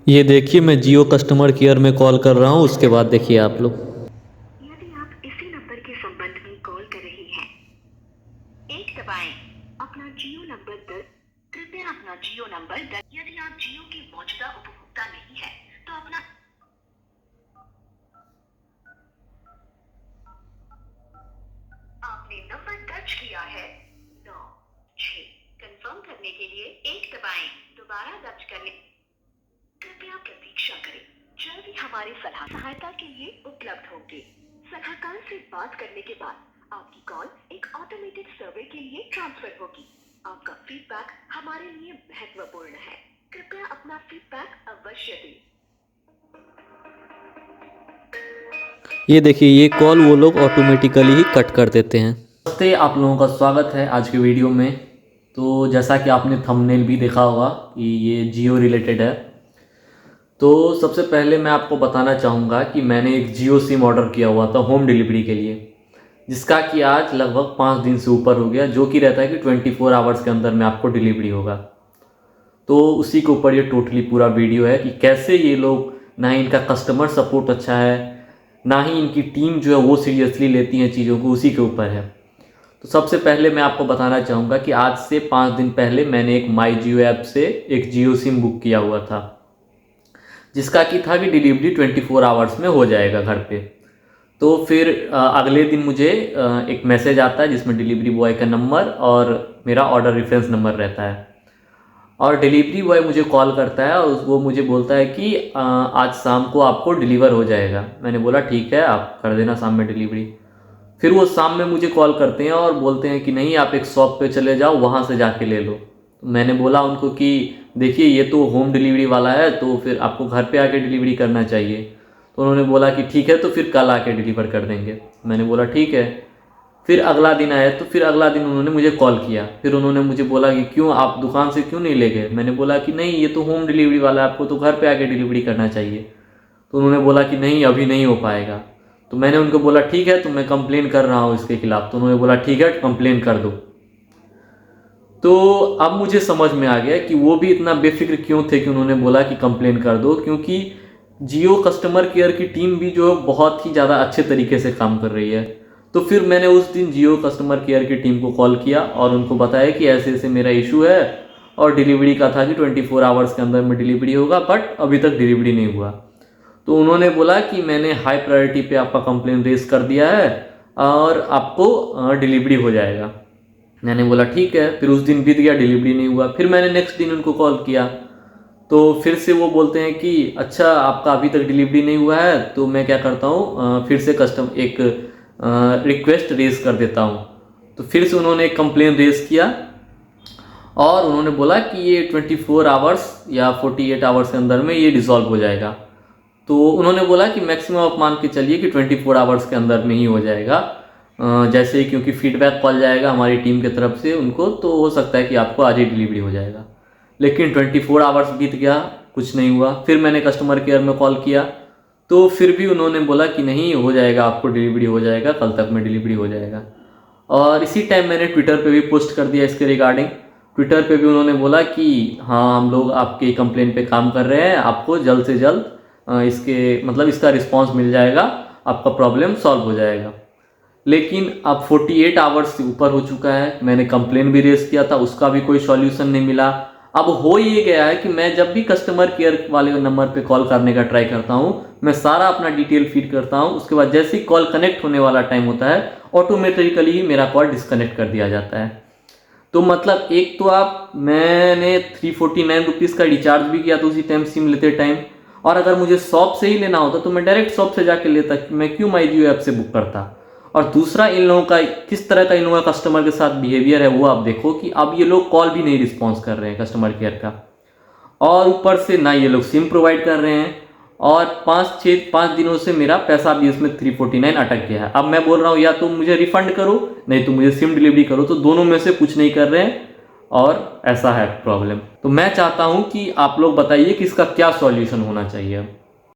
ये देखिए मैं जियो कस्टमर केयर में कॉल कर रहा हूँ, उसके बाद देखिए आप लोग। यदि आप इसी नंबर के संबंध में कॉल कर रही हैं, एक दबाएं। अपना जियो नंबर दर्ज, कृपया अपना जियो नंबर दर्ज। यदि आप जियो के मौजूदा उपभोक्ता नहीं है तो अपना आपने नंबर दर्ज किया है 96। कंफर्म करने के लिए एक दबाएं। दोबारा दर्ज करने कृपया प्रतीक्षा करें। जल्द ही हमारी सहायता के लिए उपलब्ध होंगे। सलाहकार से बात करने के बाद आपकी कॉल एक ऑटोमेटेड सर्वे के लिए ट्रांसफर होगी। आपका फीडबैक हमारे लिए महत्वपूर्ण है। कृपया अपना फीडबैक अवश्य दें। ये देखिए ये कॉल वो लोग ऑटोमेटिकली ही कट कर देते हैं। नमस्ते, आप लोगों का स्वागत है आज के वीडियो में। तो जैसा कि आपने थंबनेल भी देखा होगा कि ये जियो रिलेटेड है। तो सबसे पहले मैं आपको बताना चाहूँगा कि मैंने एक जियो सिम ऑर्डर किया हुआ था होम डिलीवरी के लिए, जिसका कि आज लगभग 5 दिन से ऊपर हो गया, जो कि रहता है कि 24 आवर्स के अंदर में आपको डिलीवरी होगा। तो उसी के ऊपर ये टोटली पूरा वीडियो है कि कैसे ये लोग, ना ही इनका कस्टमर सपोर्ट अच्छा है, ना ही इनकी टीम जो है वो सीरियसली लेती है चीज़ों को, उसी के ऊपर है। तो सबसे पहले मैं आपको बताना चाहूँगा कि आज से 5 दिन पहले मैंने एक माई जियो ऐप से एक जियो सिम बुक किया हुआ था, जिसका कि था कि डिलीवरी 24 आवर्स में हो जाएगा घर पे। तो फिर अगले दिन मुझे एक मैसेज आता है जिसमें डिलीवरी बॉय का नंबर और मेरा ऑर्डर रेफरेंस नंबर रहता है। और डिलीवरी बॉय मुझे कॉल करता है और वो मुझे बोलता है कि आज शाम को आपको डिलीवर हो जाएगा। मैंने बोला ठीक है, आप कर देना शाम में डिलीवरी। फिर वो शाम में मुझे कॉल करते हैं और बोलते हैं कि नहीं, आप एक शॉप पे चले जाओ, वहाँ से जाके ले लो। तो मैंने बोला उनको कि देखिए ये तो होम डिलीवरी वाला है, तो फिर आपको घर पे आके डिलीवरी करना चाहिए। तो उन्होंने बोला कि ठीक है, तो फिर कल आके डिलीवर कर देंगे। मैंने बोला ठीक है। फिर अगला दिन आया, तो फिर अगला दिन उन्होंने मुझे कॉल किया। फिर उन्होंने मुझे बोला कि क्यों, आप दुकान से क्यों नहीं ले गए। मैंने बोला कि नहीं, ये तो होम डिलीवरी वाला है, आपको तो घर पे आके डिलीवरी करना चाहिए। तो उन्होंने बोला कि नहीं, अभी नहीं हो पाएगा। तो मैंने उनको बोला ठीक है, तो मैं कंप्लेन कर रहा हूँ इसके खिलाफ। तो उन्होंने बोला ठीक है, कंप्लेन कर दो। तो अब मुझे समझ में आ गया कि वो भी इतना बेफिक्र क्यों थे कि उन्होंने बोला कि कंप्लेन कर दो, क्योंकि जियो कस्टमर केयर की टीम भी जो बहुत ही ज़्यादा अच्छे तरीके से काम कर रही है। तो फिर मैंने उस दिन जियो कस्टमर केयर की टीम को कॉल किया और उनको बताया कि ऐसे ऐसे मेरा इशू है और डिलीवरी का था कि 24 आवर्स के अंदर में डिलीवरी होगा, बट अभी तक डिलीवरी नहीं हुआ। तो उन्होंने बोला कि मैंने हाई प्रायोरिटी पे आपका कंप्लेन रेज कर दिया है और आपको डिलीवरी हो जाएगा। मैंने बोला ठीक है। फिर उस दिन बीत गया, डिलीवरी नहीं हुआ। फिर मैंने नेक्स्ट दिन उनको कॉल किया, तो फिर से वो बोलते हैं कि अच्छा आपका अभी तक डिलीवरी नहीं हुआ है। तो मैं क्या करता हूँ, फिर से कस्टम एक रिक्वेस्ट रेज कर देता हूँ। तो फिर से उन्होंने एक कंप्लेन रेज किया और उन्होंने बोला कि ये 24 आवर्स या 48 आवर्स के अंदर में ये डिसॉल्व हो जाएगा। तो उन्होंने बोला कि मैक्सिमम आप मान के चलिए कि 24 आवर्स के अंदर में ही हो जाएगा। जैसे ही, क्योंकि फीडबैक कॉल जाएगा हमारी टीम की तरफ से उनको, तो हो सकता है कि आपको आज ही डिलीवरी हो जाएगा। लेकिन 24 आवर्स बीत गया, कुछ नहीं हुआ। फिर मैंने कस्टमर केयर में कॉल किया, तो फिर भी उन्होंने बोला कि नहीं हो जाएगा, आपको डिलीवरी हो जाएगा, कल तक में डिलीवरी हो जाएगा। और इसी टाइम मैंने ट्विटर पे भी पोस्ट कर दिया इसके रिगार्डिंग। ट्विटर पे भी उन्होंने बोला कि हाँ, हम लोग आपके कंप्लेन पे काम कर रहे हैं, आपको जल्द से जल्द इसके मतलब इसका रिस्पांस मिल जाएगा, आपका प्रॉब्लम सॉल्व हो जाएगा। लेकिन अब 48 आवर्स से ऊपर हो चुका है, मैंने कंप्लेन भी रेज किया था, उसका भी कोई सॉल्यूशन नहीं मिला। अब हो ये गया है कि मैं जब भी कस्टमर केयर वाले नंबर पे कॉल करने का ट्राई करता हूँ, मैं सारा अपना डिटेल फीड करता हूँ, उसके बाद जैसे ही कॉल कनेक्ट होने वाला टाइम होता है, ऑटोमेटिकली मेरा कॉल डिस्कनेक्ट कर दिया जाता है। तो मतलब एक तो मैंने 349 रुपीज़ का रिचार्ज भी किया था उसी टाइम सिम लेते टाइम, और अगर मुझे शॉप से ही लेना होता तो मैं डायरेक्ट शॉप से जाके लेता, मैं क्यों माई जियो ऐप से बुक करता। और दूसरा, इन लोगों का किस तरह का इन लोगों का कस्टमर के साथ बिहेवियर है वो आप देखो कि अब ये लोग कॉल भी नहीं रिस्पॉन्स कर रहे हैं कस्टमर केयर का, और ऊपर से ना ये लोग सिम प्रोवाइड कर रहे हैं। और 5 दिनों से मेरा पैसा भी इसमें 349 अटक गया है। अब मैं बोल रहा हूँ या तो मुझे रिफंड करो, नहीं तो मुझे सिम डिलीवरी करो, तो दोनों में से कुछ नहीं कर रहे हैं और ऐसा है प्रॉब्लम। तो मैं चाहता हूँ कि आप लोग बताइए कि इसका क्या सॉल्यूशन होना चाहिए।